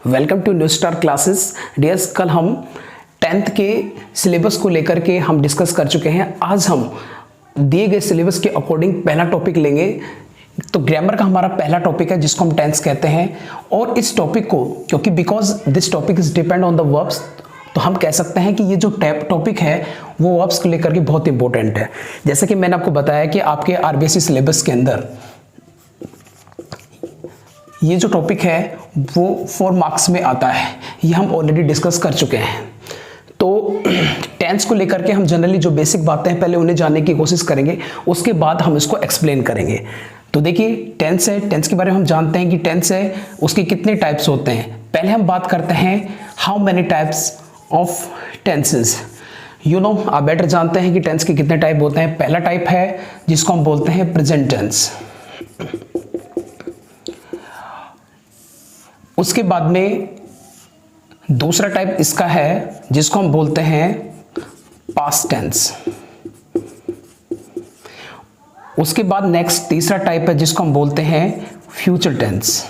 Welcome to new star classes. Dears, कल हम 10th के सिलेबस को लेकर के हम डिस्कस कर चुके हैं। आज हम दिए गए सिलेबस के अकॉर्डिंग पहला टॉपिक लेंगे। तो ग्रामर का हमारा पहला टॉपिक है जिसको हम टेंस कहते हैं। और इस टॉपिक को क्योंकि because this topic is depend on the verbs, तो हम कह सकते हैं कि ये जो टॉपिक है वो वर्ब्स को लेकर के बहुत इंपॉर्टेंट है। जैसे कि मैंने आपको बताया कि आपके आरबीएसई सिलेबस के अंदर ये जो टॉपिक है वो 4 मार्क्स में आता है। ये हम ऑलरेडी डिस्कस कर चुके हैं। तो टेंस को लेकर के हम जनरली जो बेसिक बातें हैं पहले उन्हें जानने की कोशिश करेंगे, उसके बाद हम इसको एक्सप्लेन करेंगे। तो देखिए, टेंस है, टेंस के बारे में हम जानते हैं कि टेंस है, उसके कितने टाइप्स होते हैं। पहले हम बात करते हैं how many types of tenses. You know, आप बेटर जानते हैं कि टेंस के कितने टाइप होते हैं। पहला टाइप है जिसको हम बोलते हैं प्रेजेंट टेंस। उसके बाद में दूसरा टाइप इसका है जिसको हम बोलते हैं पास्ट टेंस। उसके बाद नेक्स्ट तीसरा टाइप है जिसको हम बोलते हैं फ्यूचर टेंस।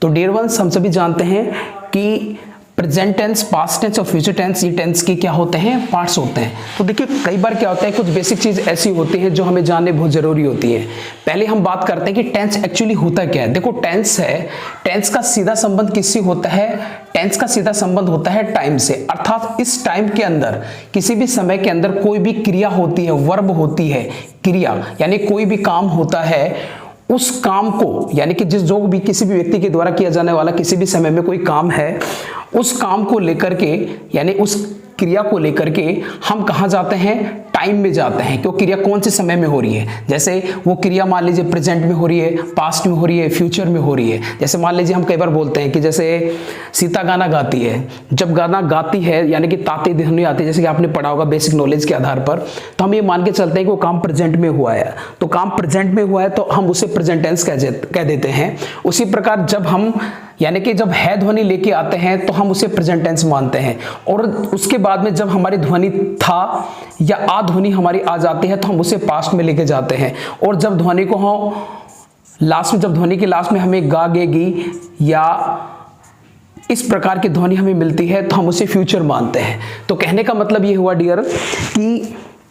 तो डियर वंस, हम सभी जानते हैं कि प्रेजेंट टेंस, पास्ट टेंस और फ्यूचर टेंस, ये टेंस के क्या होते हैं, पार्ट्स होते हैं। तो देखिए, कई बार क्या होता है, कुछ बेसिक चीज ऐसी होती है जो हमें जानने बहुत जरूरी होती है। पहले हम बात करते हैं कि टेंस एक्चुअली होता क्या है। देखो, टेंस है, टेंस का सीधा संबंध किससे होता है? टेंस का सीधा संबंध होता है टाइम से। अर्थात इस टाइम के अंदर, किसी भी समय के अंदर कोई भी क्रिया होती है, वर्ब होती है, क्रिया यानी कोई भी काम होता है, उस काम को यानी कि जो भी किसी भी व्यक्ति के द्वारा किया जाने वाला किसी भी समय में कोई काम है, उस काम को लेकर के यानी उस क्रिया को लेकर के हम कहाँ जाते हैं? टाइम में जाते हैं। क्यों? क्रिया कौन से समय में हो रही है। जैसे वो क्रिया मान लीजिए प्रेजेंट में हो रही है, पास्ट में हो रही है, फ्यूचर में हो रही है। जैसे मान लीजिए हम कई बार बोलते हैं कि जैसे सीता गाना गाती है। जब गाना गाती है यानी कि ताती ध्वनि आती है, जैसे कि आपने पढ़ा होगा बेसिक नॉलेज के आधार पर, तो हम ये मान के चलते हैं कि वो काम प्रेजेंट में हुआ है। तो काम प्रेजेंट में हुआ है तो हम उसे प्रेजेंट टेंस कह देते हैं। उसी प्रकार जब हम यानी कि जब है ध्वनि लेके आते हैं तो हम उसे प्रेजेंट टेंस मानते हैं। और उसके बाद में जब हमारी ध्वनि था या आ ध्वनि हमारी आ जाती है तो हम उसे पास्ट में लेके जाते हैं। और जब ध्वनि को हम लास्ट में, जब ध्वनि के लास्ट में हमें गा गेगी या इस प्रकार की ध्वनि हमें मिलती है तो हम उसे फ्यूचर मानते हैं। तो कहने का मतलब ये हुआ डियर कि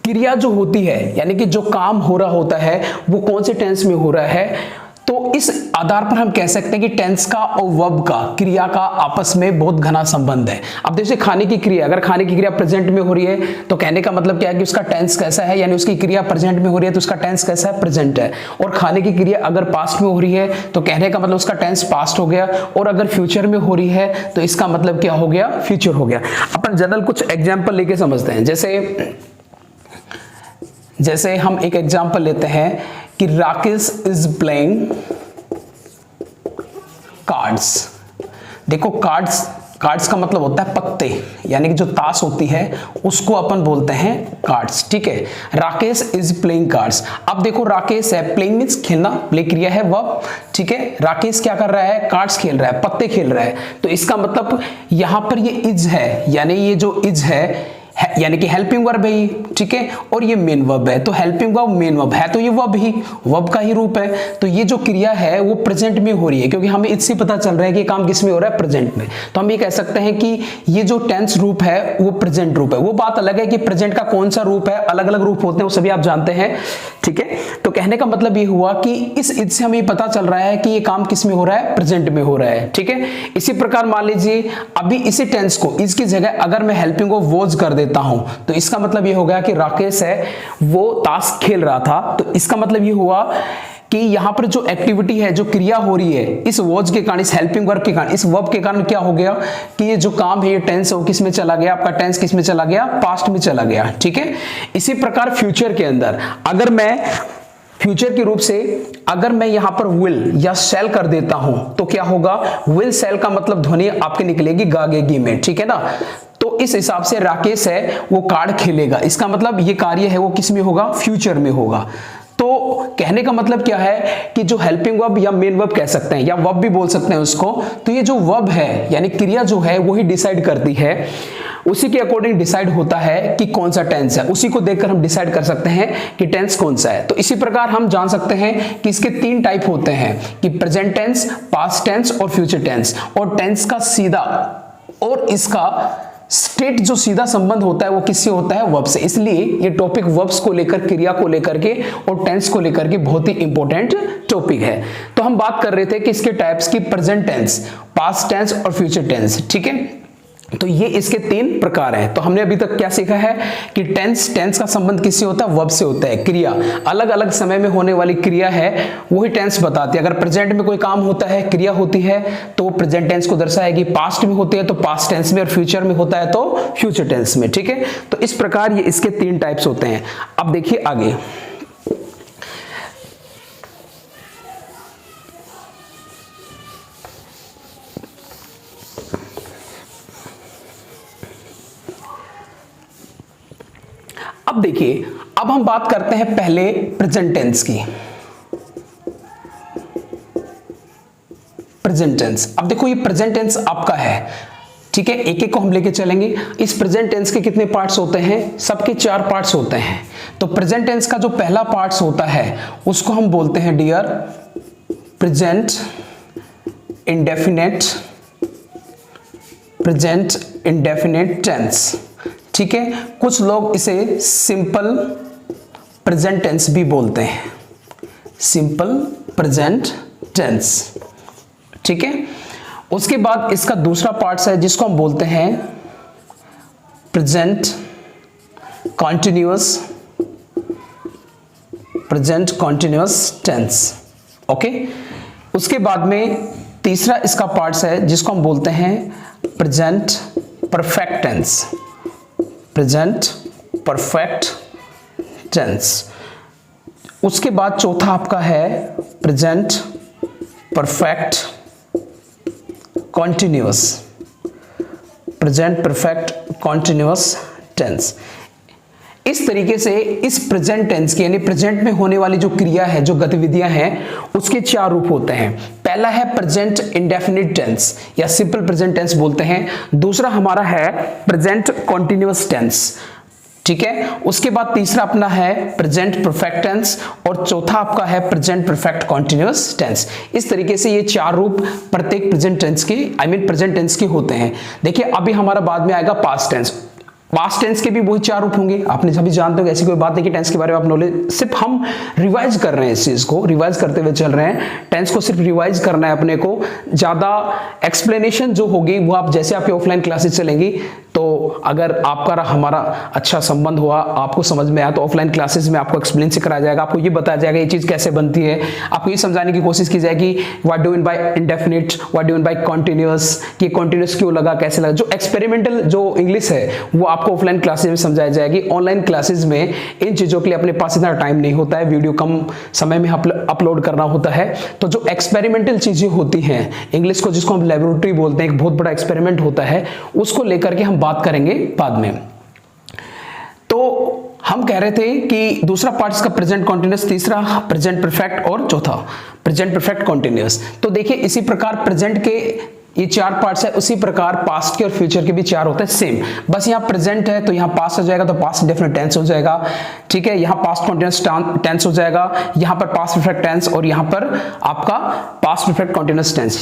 क्रिया जो होती है यानी कि जो काम हो रहा होता है वो कौन से टेंस में हो रहा है। तो इस आधार पर हम कह सकते हैं कि टेंस का और वर्ब का, क्रिया का आपस में बहुत घना संबंध है। अब देखिए, खाने की क्रिया, अगर खाने की क्रिया प्रेजेंट में हो रही है तो कहने का मतलब क्या है कि उसका टेंस कैसा है, यानी उसकी क्रिया प्रेजेंट में हो रही है तो उसका टेंस कैसा है? प्रेजेंट है। और खाने की क्रिया अगर पास्ट में हो रही है तो कहने का मतलब उसका टेंस पास्ट हो गया। और अगर फ्यूचर में हो रही है तो इसका मतलब क्या हो गया? फ्यूचर हो गया। अपन जनरल कुछ एग्जाम्पल लेके समझते हैं। जैसे हम एक एग्जाम्पल लेते हैं कि राकेश इज प्लेइंग कार्ड्स। देखो, कार्ड्स का मतलब होता है पत्ते, यानी कि जो ताश होती है उसको अपन बोलते हैं कार्ड्स। ठीक है, राकेश इज प्लेइंग कार्ड्स। अब देखो, राकेश है, प्लेइंग मींस खेलना, प्ले क्रिया है वर्ब। ठीक है, राकेश क्या कर रहा है? कार्ड्स खेल रहा है, पत्ते खेल रहा है। तो इसका मतलब यहां पर ये इज है, यानी ये जो इज है यानी कि हेल्पिंग वर्ब है ये। ठीक है, और ये मेन वर्ब है। तो हेल्पिंग वर्ब, मेन वर्ब है तो ये वर्ब का ही रूप है। तो ये जो क्रिया है वो प्रेजेंट में हो रही है, क्योंकि हमें इससे पता चल रहा है कि काम किस में हो रहा है? प्रेजेंट में। तो हम ये कह सकते हैं कि ये जो टेंस रूप है वो प्रेजेंट रूप है। वो बात अलग है कि प्रेजेंट का कौन सा रूप है, अलग अलग रूप होते हैं, वो सभी आप जानते हैं। ठीक है, तो कहने का मतलब ये हुआ कि इस से हमें पता चल रहा है कि ये काम किस में हो रहा है? प्रेजेंट में हो रहा है। ठीक है, इसी प्रकार मान लीजिए अभी इसी टेंस को इसकी जगह अगर मैं हेल्पिंग वर्ब वॉज कर देता हूं तो इसका मतलब ये हो गया कि राकेश है वो ताश खेल रहा था। तो इसका मतलब ये हुआ कि यहां पर जो एक्टिविटी है, जो क्रिया हो रही है, इस वॉज के कारण, इस हेल्पिंग वर्ब के कारण, इस वर्ब के कारण क्या हो गया कि ये जो काम है, ये टेंस है वो किस में चला गया? आपका टेंस किस में चला गया? पास्ट में चला गया। ठीक है, इसी प्रकार फ्यूचर के अंदर अगर मैं फ्यूचर के रूप से अगर मैं यहां पर विल या शैल कर देता हूं तो क्या होगा? विल शैल का मतलब ध्वनि आपके निकलेगी गागेगी में। ठीक है ना, तो इस हिसाब से राकेश है वो कार्ड खेलेगा, इसका मतलब ये कार्य है वो किस में होगा? फ्यूचर में होगा। तो कहने का मतलब क्या है कि जो हेल्पिंग वर्ब या मेन वर्ब कह सकते हैं या वर्ब भी बोल सकते हैं उसको, तो ये जो वर्ब है यानी क्रिया जो है वो ही डिसाइड करती है, उसी के अकॉर्डिंग डिसाइड होता है कि कौन सा टेंस है, उसी को देखकर हम डिसाइड कर सकते हैं कि टेंस कौन सा है। तो इसी प्रकार हम जान सकते हैं कि इसके 3 टाइप होते हैं कि प्रेजेंट टेंस, पास्ट टेंस और फ्यूचर टेंस। और टेंस का सीधा और इसका स्टेट जो सीधा संबंध होता है वो किससे होता है? वर्ब से। इसलिए ये टॉपिक वर्ब्स को लेकर, क्रिया को लेकर के और टेंस को लेकर के बहुत ही इंपॉर्टेंट टॉपिक है। तो हम बात कर रहे थे कि इसके टाइप्स की प्रेजेंट टेंस, पास्ट टेंस और फ्यूचर टेंस, ठीक है। तो ये इसके 3 प्रकार हैं। तो हमने अभी तक क्या सीखा है कि टेंस का संबंध किससे होता है? वर्ब से होता है। क्रिया अलग अलग समय में होने वाली क्रिया है वही टेंस बताती है। अगर प्रेजेंट में कोई काम होता है, क्रिया होती है, तो वो प्रेजेंट टेंस को दर्शाएगी। पास्ट में होती है तो पास्ट टेंस में, और फ्यूचर में होता है तो फ्यूचर टेंस में, ठीक है। तो इस प्रकार ये इसके 3 टाइप्स होते हैं। अब देखिए आगे, अब देखिए, अब हम बात करते हैं पहले प्रेजेंट टेंस की। प्रेजेंट टेंस, अब देखो ये प्रेजेंट टेंस आपका है, ठीक है। एक एक को हम लेके चलेंगे। इस प्रेजेंट टेंस के कितने पार्ट्स होते हैं? सबके 4 पार्ट्स होते हैं। तो प्रेजेंट टेंस का जो पहला पार्ट्स होता है उसको हम बोलते हैं dear present indefinite, present indefinite tense, ठीक है। कुछ लोग इसे सिंपल प्रेजेंट टेंस भी बोलते हैं, सिंपल प्रेजेंट टेंस, ठीक है। उसके बाद इसका दूसरा पार्ट है जिसको हम बोलते हैं present continuous, present continuous tense, okay. उसके बाद में तीसरा इसका पार्ट है जिसको हम बोलते हैं present perfect tense, present perfect tense. उसके बाद चौथा आपका है present perfect continuous, present perfect continuous tense. इस तरीके से इस प्रेजेंट टेंस की यानी प्रेजेंट में होने वाली जो क्रिया है, जो गतिविधियां हैं, उसके 4 रूप होते हैं। पहला है प्रेजेंट इंडेफिनिट टेंस या सिंपल प्रेजेंट टेंस बोलते हैं। दूसरा हमारा है प्रेजेंट कॉन्टिन्यूअस टेंस, ठीक है। उसके बाद तीसरा अपना है प्रेजेंट परफेक्ट टेंस और चौथा आपका है प्रेजेंट परफेक्ट कॉन्टिन्यूअस टेंस। इस तरीके से ये 4 रूप प्रत्येक प्रेजेंट टेंस की प्रेजेंट टेंस के होते हैं। देखिए अभी हमारा बाद में आएगा पास्ट टेंस। पास्ट टेंस के भी वही 4 रूप होंगे, आपने सभी जानते हो, ऐसी कोई बात नहीं कि टेंस के बारे में आप नॉलेज, सिर्फ हम रिवाइज कर रहे हैं, इस चीज को रिवाइज करते हुए चल रहे हैं। टेंस को सिर्फ रिवाइज करना है अपने को, ज्यादा एक्सप्लेनेशन जो होगी वो आप जैसे आपकी ऑफलाइन क्लासेस चलेंगी, तो अगर आपका हमारा अच्छा संबंध हुआ, आपको समझ में आया, तो ऑफलाइन क्लासेस में आपको एक्सप्लेन से कराया जाएगा, आपको ये बताया जाएगा ये चीज कैसे बनती है, आपको ये समझाने की कोशिश की जाएगी what do mean by indefinite, what do mean by continuous, कि कॉन्टिन्यूअस क्यों लगा, कैसे लगा। जो एक्सपेरिमेंटल जो इंग्लिश है वो आपको ऑफलाइन क्लासेस में समझाई जाएगी। ऑनलाइन क्लासेस में इन चीजों के लिए अपने पास इतना टाइम नहीं होता है, वीडियो कम समय में अपलोड करना होता है। तो जो एक्सपेरिमेंटल चीजें होती हैं इंग्लिश को, जिसको हम लेबोरेटरी बोलते हैं, एक बहुत बड़ा एक्सपेरिमेंट होता है, उसको लेकर के हम बात करेंगे बाद में। तो हम कह रहे थे कि दूसरा पार्ट इसका प्रेजेंट कॉन्टिन्यूअस, तीसरा प्रेजेंट परफेक्ट और चौथा प्रेजेंट परफेक्ट कॉन्टिन्यूअस। तो देखिए इसी प्रकार प्रेजेंट के ये 4 पार्ट्स है, उसी प्रकार पास्ट के और फ्यूचर के भी 4 होते हैं सेम। बस यहाँ प्रेजेंट है तो यहाँ पास्ट हो जाएगा, तो पास्ट इंडेफिनिट टेंस हो जाएगा, ठीक है। यहाँ पास्ट कॉन्टिन्यूअस टेंस हो जाएगा, यहाँ पर पास्ट परफेक्ट टेंस और यहाँ पर आपका past perfect continuous tense.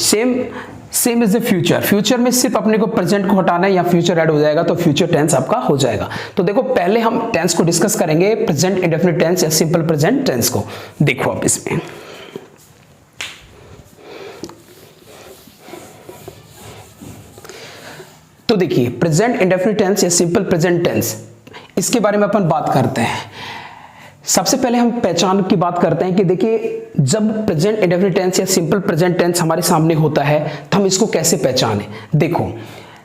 Same is the future. Future में सिर्फ अपने को प्रेजेंट को हटाना है या फ्यूचर ऐड हो जाएगा तो फ्यूचर टेंस आपका हो जाएगा। तो देखो पहले हम टेंस को डिस्कस करेंगे, प्रेजेंट इंडेफिनिट टेंस या सिंपल प्रेजेंट टेंस को। देखो अब इसमें तो देखिए प्रेजेंट इंडेफिनिट टेंस या सिंपल प्रेजेंट टेंस, इसके बारे में अपन बात करते हैं। सबसे पहले हम पहचान की बात करते हैं कि देखिए जब प्रेजेंट इंडेफिनिट टेंस या सिंपल प्रेजेंट टेंस हमारे सामने होता है तो हम इसको कैसे पहचानें। देखो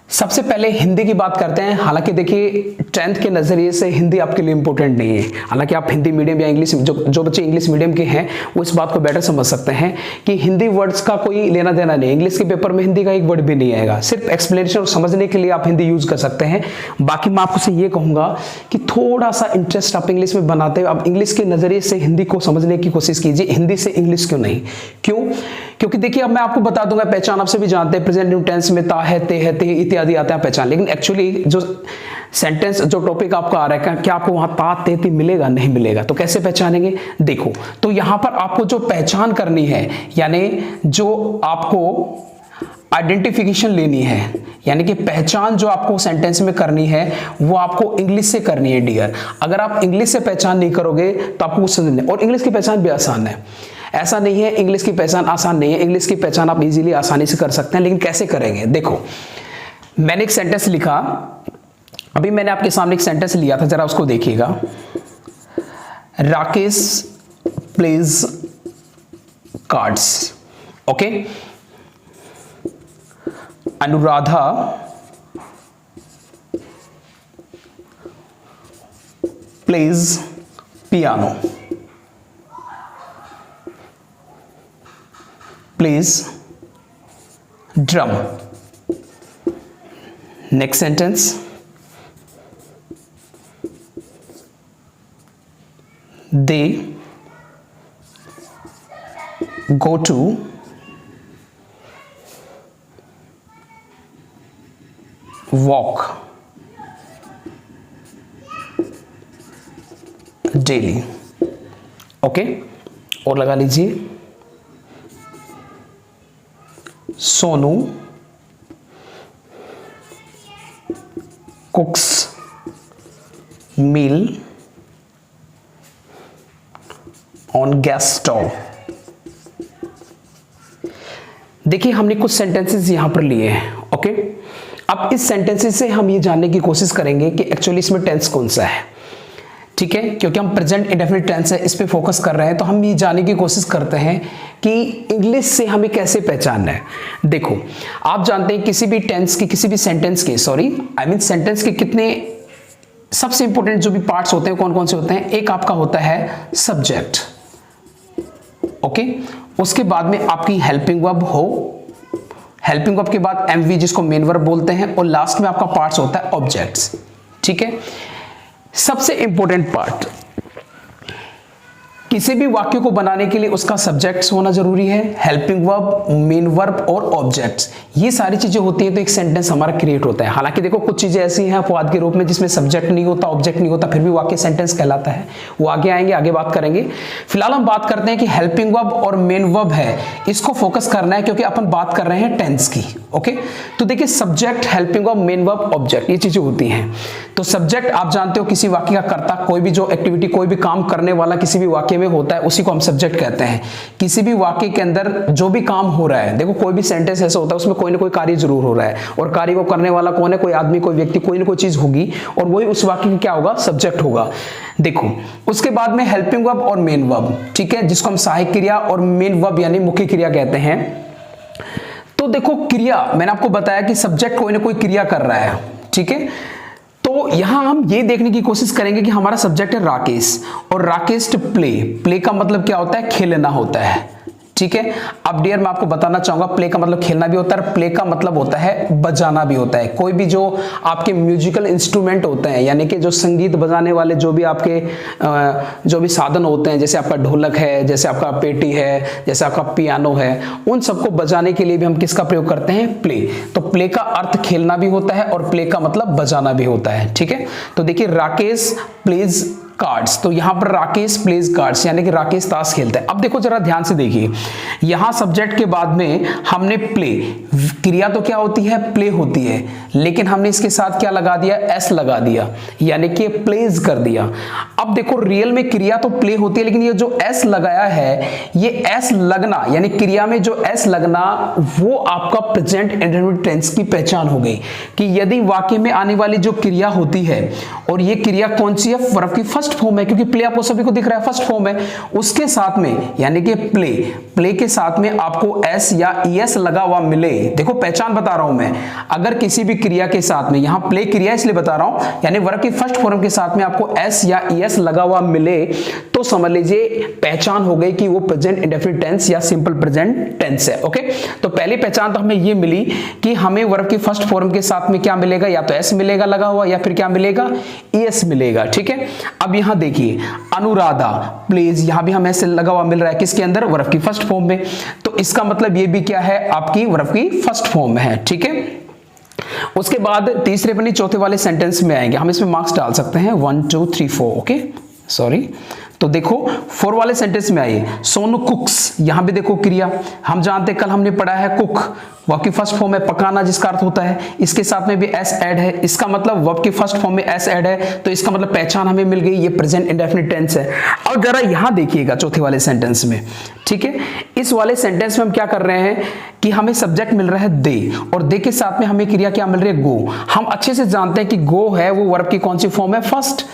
सबसे पहले हिंदी की बात करते हैं। हालांकि देखिए 10th के नज़रिए से हिंदी आपके लिए इंपॉर्टेंट नहीं है। हालांकि आप हिंदी मीडियम या इंग्लिश, जो बच्चे इंग्लिश मीडियम के हैं वो इस बात को बेटर समझ सकते हैं कि हिंदी वर्ड्स का कोई लेना देना नहीं। इंग्लिश के पेपर में हिंदी का एक वर्ड भी नहीं आएगा, सिर्फ एक्सप्लेनेशन और समझने के लिए आप हिंदी यूज कर सकते हैं। बाकी मैं आपसे ये कहूँगा कि थोड़ा सा इंटरेस्ट आप इंग्लिश में बनाते हुए आप इंग्लिश के नज़रिए से हिंदी को समझने की कोशिश कीजिए। हिंदी से इंग्लिश क्यों नहीं? क्यों? क्योंकि देखिए अब मैं आपको बता दूंगा, पहचान आप सभी जानते हैं, प्रेजेंट न्यू टेंस में ता है, ते है, ते इत्यादि आते हैं पहचान। लेकिन एक्चुअली जो सेंटेंस, जो टॉपिक आपका आ रहा है, क्या आपको वहां ता ते ती मिलेगा? नहीं मिलेगा। तो कैसे पहचानेंगे? देखो, तो यहां पर आपको जो पहचान करनी है, यानी जो आपको आइडेंटिफिकेशन लेनी है, यानी कि पहचान जो आपको सेंटेंस में करनी है वो आपको इंग्लिश से करनी है डियर। अगर आप इंग्लिश से पहचान नहीं करोगे तो आपको कुछ समझ नहीं। और इंग्लिश की पहचान भी आसान है, ऐसा नहीं है इंग्लिश की पहचान आसान नहीं है। इंग्लिश की पहचान आप इजीली आसानी से कर सकते हैं। लेकिन कैसे करेंगे? देखो, मैंने एक सेंटेंस लिखा, अभी मैंने आपके सामने एक सेंटेंस लिया था, जरा उसको देखिएगा। Rakesh plays cards, okay. Anuradha plays piano, plays drum. Next sentence, they go to walk daily, okay. और लगा लीजिए, Sonu cooks meal on gas stove। देखिए हमने कुछ सेंटेंसेस यहां पर लिए हैं, ओके। अब इस सेंटेंसेस से हम ये जानने की कोशिश करेंगे कि एक्चुअली इसमें टेंस कौन सा है, ठीक है। क्योंकि हम प्रेजेंट इंडेफिनिट टेंस है, इस पे फोकस कर रहे हैं, तो हम ये जानने की कोशिश करते हैं कि इंग्लिश से हमें कैसे पहचानना है। देखो, आप जानते हैं किसी भी टेंस की, किसी भी सेंटेंस के, सेंटेंस के कितने सबसे इंपॉर्टेंट जो भी पार्ट्स होते हैं कौन कौन से होते हैं? एक आपका होता है सब्जेक्ट, ओके। उसके बाद में आपकी हेल्पिंग वर्ब हो, हेल्पिंग वर्ब के बाद एमवी जिसको मेन वर्ब बोलते हैं, और लास्ट में आपका पार्ट्स होता है ऑब्जेक्ट्स, ठीक है। सबसे इंपॉर्टेंट पार्ट, किसी भी वाक्य को बनाने के लिए उसका सब्जेक्ट्स होना जरूरी है, हेल्पिंग वर्ब, मेन वर्ब और ऑब्जेक्ट्स। ये सारी चीजें होती हैं तो एक सेंटेंस हमारा क्रिएट होता है। हालांकि देखो कुछ चीजें ऐसी हैं अपवाद के रूप में जिसमें सब्जेक्ट नहीं होता, ऑब्जेक्ट नहीं होता, फिर भी वाक्य सेंटेंस कहलाता है। वो आगे आएंगे, आगे बात करेंगे। फिलहाल हम बात करते हैं कि हेल्पिंग वर्ब और मेन वर्ब है, इसको फोकस करना है क्योंकि अपन बात कर रहे हैं टेंस की, ओके। तो देखिए subject, helping verb, main verb, object, ये चीजें होती हैं। तो सब्जेक्ट आप जानते हो किसी वाक्य का कर्ता, कोई भी जो एक्टिविटी, कोई भी काम करने वाला किसी भी वाक्य में होता है उसी को हम सब्जेक्ट कहते हैं। किसी भी वाक्य के अंदर जो भी काम हो रहा है, देखो कोई भी सेंटेंस ऐसा होता है उसमें कोई ना कोई कार्य जरूर हो रहा है, और कार्य को करने वाला कौन है? कोई आदमी, कोई व्यक्ति, कोई ना कोई चीज होगी, और वही उस वाक्य की क्या होगा? सब्जेक्ट होगा। देखो उसके बाद में हेल्पिंग वर्ब और मेन वर्ब, ठीक है, जिसको हम सहायक क्रिया और मेन वर्ब यानी मुख्य क्रिया कहते हैं। तो देखो क्रिया, मैंने आपको बताया कि सब्जेक्ट कोई ना कोई क्रिया कर रहा है, ठीक है। तो यहां हम ये देखने की कोशिश करेंगे कि हमारा सब्जेक्ट है राकेश, और राकेश प्ले, प्ले का मतलब क्या होता है? खेलना होता है, ठीक है। अब डियर मैं आपको बताना चाहूंगा, प्ले का मतलब खेलना भी होता है, प्ले का मतलब होता है बजाना भी होता है। कोई भी जो आपके म्यूजिकल इंस्ट्रूमेंट होते हैं, यानी कि जो संगीत बजाने वाले जो भी आपके जो भी साधन होते हैं, जैसे आपका ढोलक है, जैसे आपका पेटी है, जैसे आपका पियानो है, उन सबको बजाने के लिए भी हम किसका प्रयोग करते हैं? प्ले। तो प्ले का अर्थ खेलना भी होता है और प्ले का मतलब बजाना भी होता है, ठीक है। तो देखिए राकेश प्लेज कार्ड्स, तो यहां पर राकेश प्लेज कार्ड्स यानी कि राकेश ताश खेलता है। अब देखो जरा ध्यान से देखिए, यहां सब्जेक्ट के बाद में हमने प्ले, क्रिया तो क्या होती है? प्ले होती है, लेकिन हमने इसके साथ क्या लगा दिया? एस लगा दिया, यानी कि प्लेज कर दिया। अब देखो रियल में क्रिया तो प्ले होती है, लेकिन ये जो एस लगाया है, ये एस लगना यानी क्रिया में जो एस लगना, वो आपका प्रेजेंट इंडेफिनिट टेंस की पहचान हो गई कि यदि वाक्य में आने वाली जो क्रिया होती है, और ये क्रिया कौन सी है? वर्ब की फर्स्ट फर्स्ट फॉर्म है, क्योंकि प्ले आपको सभी को दिख रहा है फर्स्ट फॉर्म है, उसके साथ में यानी कि प्ले के साथ में आपको एस या ईएस लगा हुआ मिले, देखो पहचान बता रहा हूं मैं, अगर किसी भी क्रिया के साथ में, यहां प्ले क्रिया इसलिए बता रहा हूं, यानी वर्ब की फर्स्ट फॉर्म के साथ में आपको एस या ईएस लगा हुआ मिले तो समझ लीजिए पहचान हो गई कि वो प्रेजेंट इंडेफिनिट टेंस या सिंपल प्रेजेंट टेंस है। ओके, तो पहली पहचान तो हमें ये मिली कि हमें वर्ब की फर्स्ट फॉर्म के साथ में क्या मिलेगा, या तो एस मिलेगा लगा हुआ या फिर क्या मिलेगा, ईएस मिलेगा। ठीक है, अब यहां देखिए अनुराधा प्लीज, यहां भी हमें एस लगा हुआ मिल रहा है किसके अंदर, वर्ब की फर्स्ट फॉर्म में, तो इसका मतलब ये भी क्या है, आपकी वर्ब की फर्स्ट फॉर्म है। ठीक है, उसके बाद तीसरे अपनी चौथे वाले सेंटेंस में आएंगे, हम इसमें मार्क्स डाल सकते हैं 1 2 3 4। ओके सॉरी, तो देखो 4 वाले सेंटेंस में आइए, सोनू कुक्स, यहां भी देखो क्रिया हम जानते हैं, कल हमने पढ़ा है कुक, वर्ब की फर्स्ट फॉर्म में पकाना जिसका अर्थ होता है, इसके साथ में भी एस ऐड है, इसका मतलब वर्ब की फर्स्ट फॉर्म में एस ऐड है, तो इसका मतलब पहचान हमें मिल गई, ये प्रेजेंट इंडेफिनिट टेंस है। और जरा यहां देखिएगा चौथे वाले सेंटेंस में, ठीक है, इस वाले सेंटेंस में हम क्या कर रहे हैं कि हमें सब्जेक्ट मिल रहा है दे, और दे के साथ में हमें क्रिया क्या मिल रही है, गो। हम अच्छे से जानते हैं कि गो है वो वर्ब की कौन सी फॉर्म है, फर्स्ट,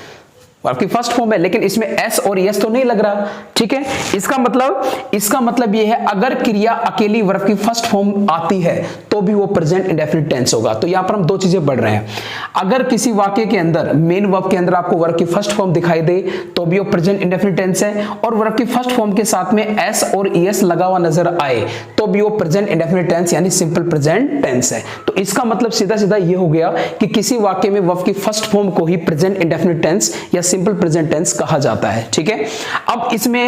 वर्ब की फर्स्ट फॉर्म है, लेकिन इसमें एस और एस तो नहीं लग रहा। ठीक है, इसका मतलब ये है अगर क्रिया अकेली वर्ब की फर्स्ट फॉर्म आती है तो भी वो प्रेजेंट इंडेफिनिट टेंस होगा। तो यहां पर हम दो चीजें पढ़ रहे हैं, अगर किसी वाक्य के अंदर मेन वर्ब के अंदर आपको वर्ब की फर्स्ट फॉर्म दिखाई दे तो भी वो प्रेजेंट इंडेफिनिट टेंस है, और वर्ब की फर्स्ट फॉर्म के साथ में एस और एस लगा हुआ नजर आए तो भी वो प्रेजेंट इंडेफिनिट टेंस यानी सिंपल प्रेजेंट टेंस है। तो इसका मतलब सीधा सीधा ये हो गया कि किसी वाक्य में वर्ब की फर्स्ट फॉर्म को ही प्रेजेंट इंडेफिनिट टेंस या सिंपल प्रेजेंट टेंस कहा जाता है। ठीक है, अब इसमें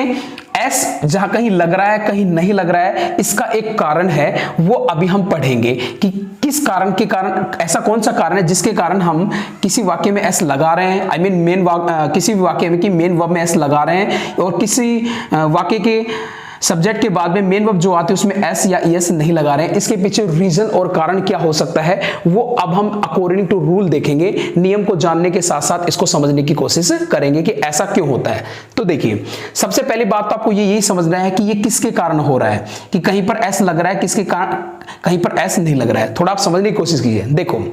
एस जहां कहीं लग रहा है कहीं नहीं लग रहा है, इसका एक कारण है, वो अभी हम पढ़ेंगे कि किस कारण के कारण, ऐसा कौन सा कारण है जिसके कारण हम किसी वाक्य में एस लगा रहे हैं, आई मीन किसी भी वाक्य में कि मेन वर्ब में एस लगा रहे हैं, और किसी वाक्य के सब्जेक्ट के बाद में मेन वर्ब जो आते हैं उसमें एस या ईएस नहीं लगा रहे हैं। इसके पीछे रीजन और कारण क्या हो सकता है वो अब हम अकॉर्डिंग टू रूल देखेंगे, नियम को जानने के साथ साथ इसको समझने की कोशिश करेंगे कि ऐसा क्यों होता है। तो देखिए, सबसे पहली बात तो आपको यही समझना है कि ये किसके कारण हो रहा है, कि कहीं पर एस लग रहा है, किसके कारण कहीं पर एस नहीं लग रहा है, थोड़ा आप समझने की कोशिश कीजिए। देखो,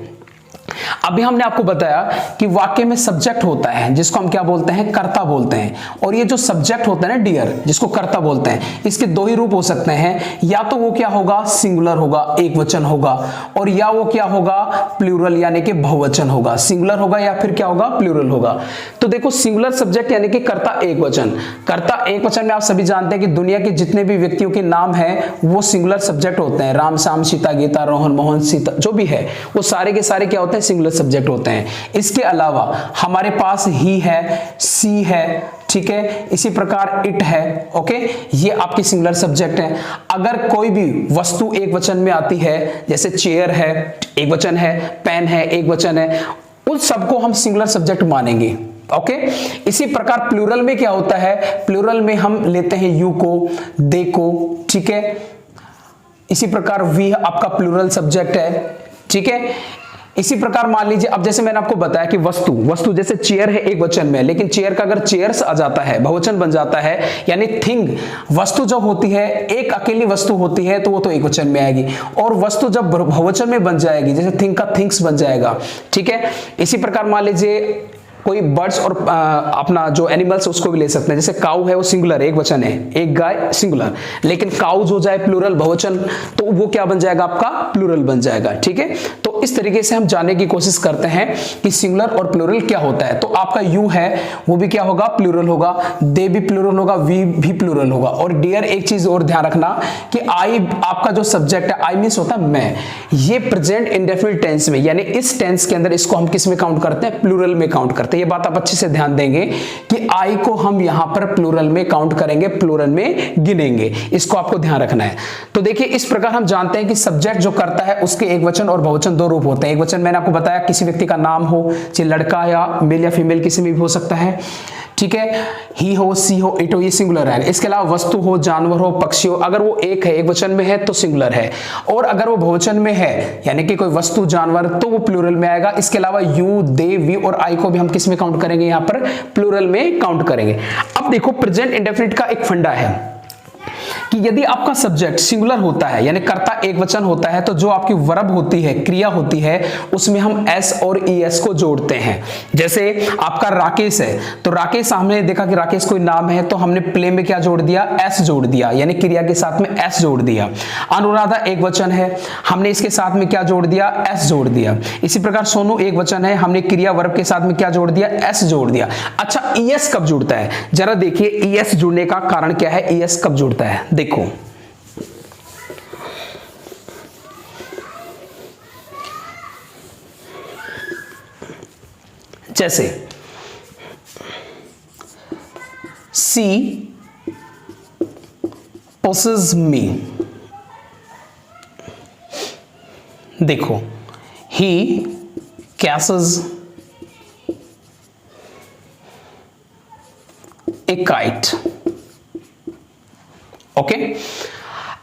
अभी हमने आपको बताया कि वाक्य में सब्जेक्ट होता है जिसको हम क्या बोलते हैं, कर्ता बोलते हैं, और ये जो सब्जेक्ट होता है ना डियर, जिसको कर्ता बोलते हैं, इसके दो ही रूप हो सकते हैं, या तो वो क्या होगा, सिंगुलर होगा, एक वचन होगा, और या वो क्या होगा, प्लूरल यानी कि बहुवचन होगा, सिंगुलर होगा या फिर क्या होगा, प्लूरल होगा। तो देखो, सिंगुलर सब्जेक्ट यानी कि कर्ता एक वचन, कर्ता एक वचन में आप सभी जानते हैं कि दुनिया के जितने भी व्यक्तियों के नाम हैं वो सिंगुलर सब्जेक्ट होते हैं, राम श्याम सीता गीता रोहन मोहन सीता जो भी है वो सारे के सारे क्या होते हैं, सिंगुलर सब्जेक्ट होते हैं। इसके अलावा हमारे पास ही है, सी है, ठीक है, इसी प्रकार इट है। ओके, ये आपकी सिंगुलर सब्जेक्ट है। अगर कोई भी वस्तु एक वचन में आती है, जैसे चेयर है एक वचन है, पेन है एक वचन है, उन सबको हम सिंगुलर सब्जेक्ट मानेंगे। ओके, इसी प्रकार प्लूरल में क्या होता है, प्लूरल में हम लेते हैं यू को, दे को, ठीक है, इसी प्रकार वी आपका प्लूरल सब्जेक्ट है। ठीक है, इसी प्रकार मान लीजिए, अब जैसे मैंने आपको बताया कि वस्तु जैसे चेयर है एक वचन में, लेकिन चेयर का अगर चेयर्स आ जाता है, बहुवचन बन जाता है, यानी थिंग, वस्तु जब होती है, एक अकेली वस्तु होती है तो वो तो एक वचन में आएगी, और वस्तु जब बहुवचन में बन जाएगी, जैसे थिंग का थिंग्स बन जाएगा। ठीक है, इसी प्रकार मान लीजिए कोई बर्ड्स और अपना जो एनिमल्स उसको भी ले सकते हैं, जैसे काऊ है वो सिंगुलर एक वचन है, एक गाय सिंगुलर, लेकिन काऊ जो जाए प्लूरल बहुवचन तो वो क्या बन जाएगा, आपका प्लूरल बन जाएगा। ठीक है, तो इस तरीके से हम जानने की कोशिश करते हैं कि सिंगुलर और प्लूरल क्या होता है। तो आपका यू है वो भी क्या होगा, प्लूरल होगा, दे भी प्लूरल होगा, वी भी प्लूरल होगा। और डियर एक चीज और ध्यान रखना कि आई आपका जो सब्जेक्ट है, आई मींस होता है मैं, ये प्रेजेंट इंडेफिनिट टेंस में यानी इस टेंस के अंदर इसको हम किस में काउंट करते हैं, प्लूरल में काउंट करते हैं। ये बात आप अच्छे से ध्यान देंगे कि आई को हम यहां पर प्लूरल में काउंट करेंगे, प्लूरल में गिनेंगे, इसको आपको ध्यान रखना है। तो देखिए, इस प्रकार हम जानते हैं कि सब्जेक्ट जो करता है उसके एक वचन और बहुवचन दो रूप होते हैं। एक वचन मैंने आपको बताया किसी व्यक्ति का नाम हो, चाहे लड़का या मेल या फीमेल किसी में भी हो सकता है। ठीक है, ही हो, सी हो, इट हो, ये सिंगुलर है। इसके अलावा वस्तु हो, जानवर हो, पक्षी हो, अगर वो एक है, एक वचन में है तो सिंगुलर है, और अगर वो बहुवचन में है यानी कि कोई वस्तु जानवर तो वो प्लूरल में आएगा। इसके अलावा यू, दे, वी और आई को भी हम किस में काउंट करेंगे, यहां पर प्लूरल में काउंट करेंगे। अब देखो, प्रेजेंट इंडेफिनिट का एक फंडा है कि यदि आपका सब्जेक्ट सिंगुलर होता है यानी कर्ता एक वचन होता है, तो जो आपकी वर्ब होती है, क्रिया होती है, उसमें हम एस और ईएस को जोड़ते हैं। जैसे आपका राकेश है, तो राकेश हमने देखा कि राकेश कोई नाम है, तो हमने प्ले में क्या जोड़ दिया, एस जोड़ दिया, यानी क्रिया के साथ में एस जोड़ दिया। अनुराधा एक वचन है, हमने इसके साथ में क्या जोड़ दिया, एस जोड़ दिया। इसी प्रकार सोनू एक वचन है, हमने क्रिया वर्ब के साथ में क्या जोड़ दिया, एस जोड़ दिया। अच्छा, ईएस कब जुड़ता है, जरा देखिए ईएस जुड़ने का कारण क्या है, ईएस कब जुड़ता है, देखो जैसे सी possesses me, देखो he catches a kite, okay.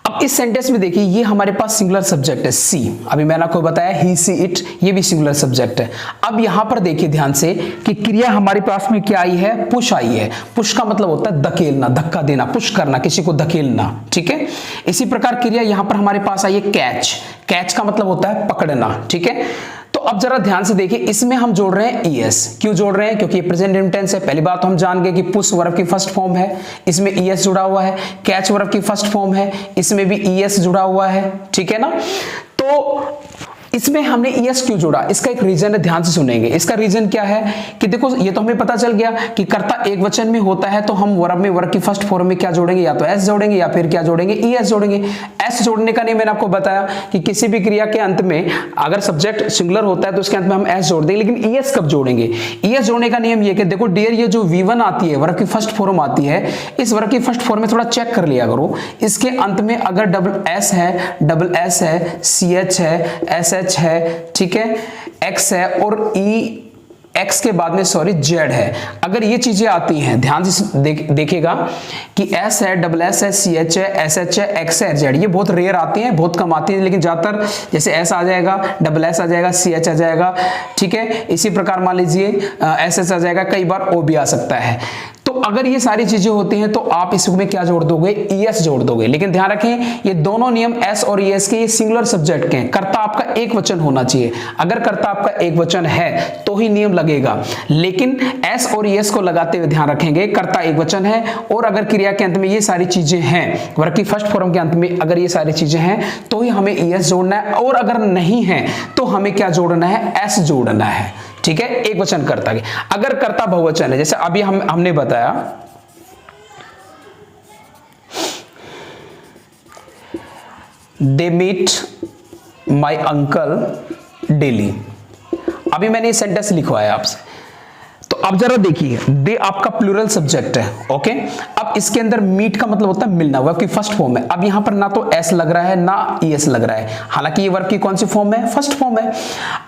अब इस सेंटेंस में देखिए ये हमारे पास सिंगुलर सब्जेक्ट है सी, अभी मैंने आपको बताया ही सी इट, ये भी सिंगुलर सब्जेक्ट है। अब यहां पर देखिए ध्यान से कि क्रिया हमारे पास में क्या आई है, पुश आई है। पुश का मतलब होता है धकेलना, धक्का देना, पुश करना, किसी को धकेलना, ठीक है। इसी प्रकार क्रिया यहां पर हमारे पास आई है कैच, कैच का मतलब होता है पकड़ना, ठीक है। तो अब जरा ध्यान से देखिए, इसमें हम जोड़ रहे हैं ईएस, क्यों जोड़ रहे हैं, क्योंकि ये प्रेजेंट इंटेंस है। पहली बात तो हम जान गए कि पुश वर्ब की फर्स्ट फॉर्म है, इसमें ईएस जुड़ा हुआ है। कैच वर्ब की फर्स्ट फॉर्म है, इसमें भी ईएस जुड़ा हुआ है, ठीक है ना। तो इसमें हमने ईएस क्यों जोड़ा, इसका एक रीजन है, ध्यान से सुनेंगे। इसका रीजन क्या है कि देखो ये तो हमें पता चल गया कि कर्ता एक वचन में होता है, तो हम वर्ब में वर्ब की फर्स्ट फॉर्म में क्या जोड़ेंगे, या तो एस जोड़ेंगे या फिर क्या जोड़ेंगे, ईएस जोड़ेंगे। एस जोड़ने का नियम मैंने आपको बताया कि किसी भी क्रिया के अंत में अगर सब्जेक्ट सिंगुलर होता है तो उसके अंत में हम एस जोड़ देंगे, लेकिन ईएस कब जोड़ेंगे। ईएस जोड़ने का नियम ये कि देखो डियर, ये जो V1 आती है, वर्ब की फर्स्ट फॉर्म आती है, इस वर्ब की फर्स्ट फॉर्म में थोड़ा चेक कर लिया करो। इसके अंत में अगर डबल एस है, सी एच है, एस एच है, ठीक है, एक्स है और ई एक्स के बाद में सॉरी जेड है, अगर ये चीजें आती हैं, ध्यान से देखिएगा कि एस है, डबल एस है, सी एच है, एस एच है, एक्स है, जेड, ये बहुत रेयर आती हैं, बहुत कम आती हैं, लेकिन ज्यादातर जैसे एस आ जाएगा, डबल एस आ जाएगा, सी एच आ जाएगा, ठीक है। इसी प्रकार मान लीजिए एस एस आ जाएगा, कई बार ओ भी आ सकता है। तो अगर ये सारी चीजें होती हैं तो आप इसमें क्या जोड़ दोगे, ईएस जोड़ दोगे। लेकिन ध्यान रखें ये दोनों नियम एस और ईएस के, ये सिंगुलर सब्जेक्ट के हैं। कर्ता आपका एक वचन होना चाहिए, अगर कर्ता आपका एक वचन है तो ही नियम लगेगा। लेकिन एस और ईएस को लगाते हुए ध्यान रखेंगे कर्ता एक वचन है, और अगर क्रिया के अंत में ये सारी चीजें हैं, वर्ब की फर्स्ट फॉर्म के अंत में अगर ये सारी चीजें हैं तो ही हमें ईएस जोड़ना है, और अगर नहीं है तो हमें क्या जोड़ना है, एस जोड़ना है, ठीक है। एक वचन कर्ता के, अगर कर्ता बहुवचन है, जैसे अभी हमने बताया they meet my uncle daily, अभी मैंने ये सेंटेंस लिखवाया आपसे। तो अब जरा देखिए, दे आपका प्लूरल सब्जेक्ट है, ओके। अब इसके अंदर मीट का मतलब होता है मिलना, वर्ब की फर्स्ट फॉर्म है। अब यहां पर ना तो एस लग रहा है ना ईएस लग रहा है, हालांकि ये वर्ब की कौन सी फॉर्म है, फर्स्ट फॉर्म है।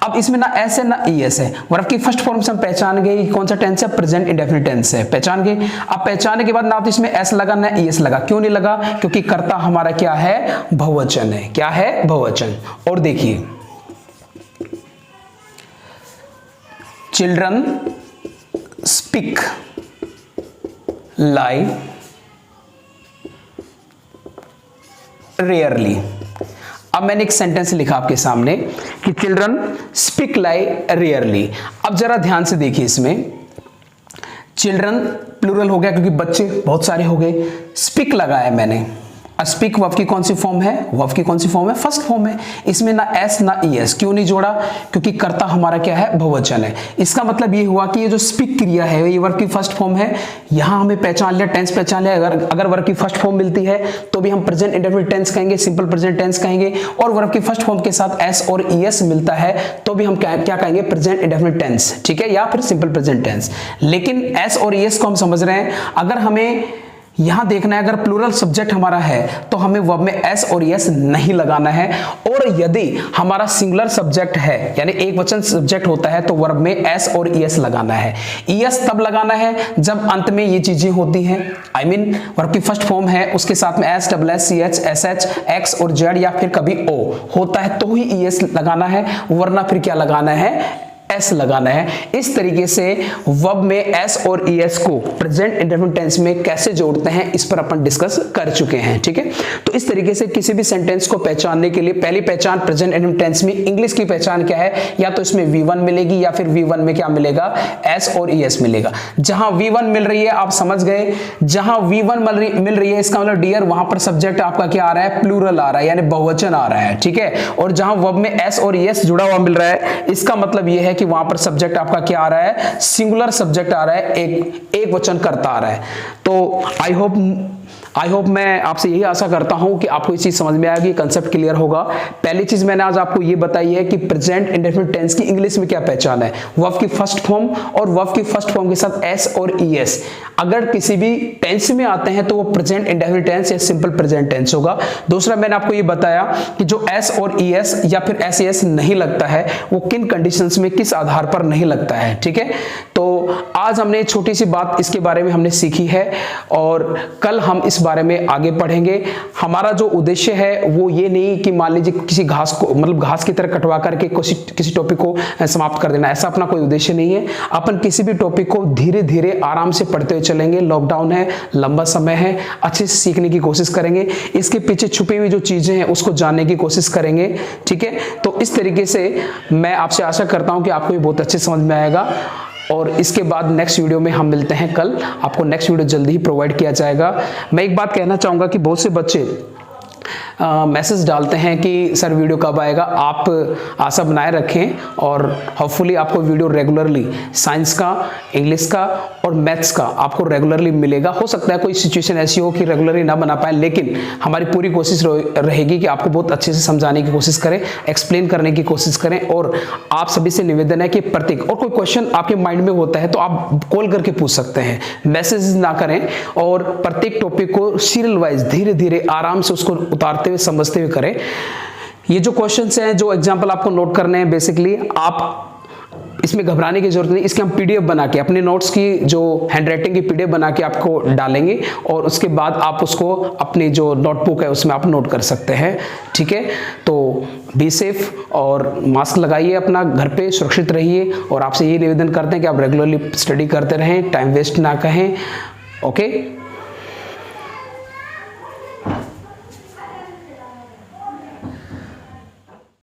अब इसमें ना एस है ना ईएस है, वर्ब की फर्स्ट फॉर्म से हम पहचान गए कौन सा टेंस है, प्रेजेंट इंडेफिनिट टेंस है, पहचान गए। अब पहचानने के बाद ना तो इसमें एस लगा ना ईएस लगा, क्यों नहीं लगा, क्योंकि कर्ता हमारा क्या है, बहुवचन है। क्या है, बहुवचन। और देखिए चिल्ड्रन स्पीक लाई रेयरली। अब मैंने एक सेंटेंस लिखा आपके सामने कि चिल्ड्रन स्पीक लाई रेयरली। अब जरा ध्यान से देखिए, इसमें चिल्ड्रन प्लूरल हो गया क्योंकि बच्चे बहुत सारे हो गए, स्पीक लगाया मैंने। स्पीक वर्ब की कौन सी फॉर्म है, वर्ब की कौन सी फॉर्म है, फर्स्ट फॉर्म है। इसमें ना एस ना ईएस, क्यों नहीं जोड़ा, क्योंकि कर्ता हमारा क्या है, बहुवचन है। इसका मतलब ये हुआ कि ये जो स्पीक क्रिया है ये वर्ब की फर्स्ट फॉर्म है। यहां हमें पहचान लिया, टेंस पहचान लिया, अगर वर्ब की फर्स्ट फॉर्म मिलती है तो भी हम प्रेजेंट इंडेफिनिट टेंस कहेंगे, सिंपल प्रेजेंट टेंस कहेंगे, और वर्ब की फर्स्ट फॉर्म के साथ एस और ईएस मिलता है तो भी हम क्या कहेंगे, प्रेजेंट इंडेफिनिट टेंस, ठीक है, या फिर सिंपल प्रेजेंट टेंस। लेकिन एस और ईएस को हम समझ रहे हैं, अगर हमें यहां देखना है अगर प्लूरल सब्जेक्ट हमारा है तो हमें वर्ब में एस और एस नहीं लगाना है, और यदि हमारा सिंगुलर सब्जेक्ट है यानी एक वचन सब्जेक्ट होता है तो वर्ब में एस और एस लगाना है। एस तब लगाना है जब अंत में ये चीजें होती हैं, आई मीन वर्ब की फर्स्ट फॉर्म है उसके साथ में S, double S, C H, S H, X और जेड या फिर कभी ओ होता है तो ही एस लगाना है, वरना फिर क्या लगाना है, एस लगाना है। इस तरीके से वर्ब में एस और ईएस को प्रेजेंट इंडेफिनिट टेंस में कैसे जोड़ते हैं इस पर अपन डिस्कस कर चुके हैं, ठीक है। तो इस तरीके से किसी भी सेंटेंस को पहचानने के लिए पहली पहचान प्रेजेंट इंडेफिनिट टेंस में इंग्लिश की पहचान क्या है, या तो इसमें V1 मिलेगी या फिर V1 में क्या मिलेगा, एस और ईएस मिलेगा। जहां V1 मिल रही है आप समझ गए, जहां V1 मिल रही है इसका मतलब डियर वहां पर सब्जेक्ट आपका क्या आ रहा है, प्लूरल आ रहा है, यानी बहुवचन आ रहा है, ठीक है। और जहां वर्ब में एस और ईएस जुड़ा हुआ मिल रहा है इसका मतलब यह है कि वहां पर सब्जेक्ट आपका क्या आ रहा है, सिंगुलर सब्जेक्ट आ रहा है, एक वचन करता आ रहा है। तो आई होप मैं आपसे यही आशा करता हूं कि आपको ये चीज समझ में आएगी, कंसेप्ट क्लियर होगा। पहली चीज मैंने आज आपको ये बताई है कि प्रेजेंट इंडेफिनिट टेंस की इंग्लिश में क्या पहचान है, वर्ब की फर्स्ट फॉर्म और वर्ब की फर्स्ट फॉर्म के साथ एस और ईएस अगर किसी भी टेंस में आते हैं तो वो प्रेजेंट इंडेफिनिट टेंस या सिंपल प्रेजेंट टेंस होगा। दूसरा मैंने आपको ये बताया कि जो एस और ईएस या फिर एस ईएस नहीं लगता है वो किन कंडीशंस में किस आधार पर नहीं लगता है, ठीक है। तो आज हमने छोटी सी बात इसके बारे में हमने सीखी है और कल हम इस बारे में आगे पढ़ेंगे। हमारा जो उद्देश्य है वो ये नहीं कि मान लीजिए किसी घास को मतलब घास की तरह कटवा करके किसी टॉपिक को समाप्त कर देना, ऐसा अपना कोई उद्देश्य नहीं है। अपन किसी भी टॉपिक को धीरे धीरे आराम से पढ़ते हुए चलेंगे। लॉकडाउन है, लंबा समय है, अच्छे से सीखने की कोशिश करेंगे, इसके पीछे छुपी हुई जो चीजें हैं उसको जानने की कोशिश करेंगे, ठीक है। तो इस तरीके से मैं आपसे आशा करता हूं कि आपको ये बहुत अच्छे समझ में आएगा और इसके बाद नेक्स्ट वीडियो में हम मिलते हैं कल। आपको नेक्स्ट वीडियो जल्दी ही प्रोवाइड किया जाएगा। मैं एक बात कहना चाहूंगा कि बहुत से बच्चे मैसेज डालते हैं कि सर वीडियो कब आएगा। आप आशा बनाए रखें और होपफुली आपको वीडियो रेगुलरली साइंस का, इंग्लिश का और मैथ्स का आपको रेगुलरली मिलेगा। हो सकता है कोई सिचुएशन ऐसी हो कि रेगुलरली ना बना पाए, लेकिन हमारी पूरी कोशिश रहेगी कि आपको बहुत अच्छे से समझाने की कोशिश करें, एक्सप्लेन करने की कोशिश करें। और आप सभी से निवेदन है कि प्रत्येक और कोई क्वेश्चन आपके माइंड में होता है तो आप कॉल करके पूछ सकते हैं, मैसेज ना करें। और प्रत्येक टॉपिक को सीरियल वाइज धीरे धीरे आराम से उसको उतारते हुए समझते हुए करें। ये जो क्वेश्चंस हैं, जो एग्जांपल आपको नोट करने हैं, बेसिकली आप इसमें घबराने की जरूरत नहीं। इसके हम पीडीएफ बना के अपने नोट्स की जो हैंडराइटिंग की पीडीएफ बना के आपको डालेंगे और उसके बाद आप उसको अपनी जो नोटबुक है उसमें आप नोट कर सकते हैं, ठीक है। तो बी सेफ और मास्क लगाइए, अपना घर पे सुरक्षित रहिए और आपसे ये निवेदन करते हैं कि आप रेगुलरली स्टडी करते रहें, टाइम वेस्ट ना करें। ओके।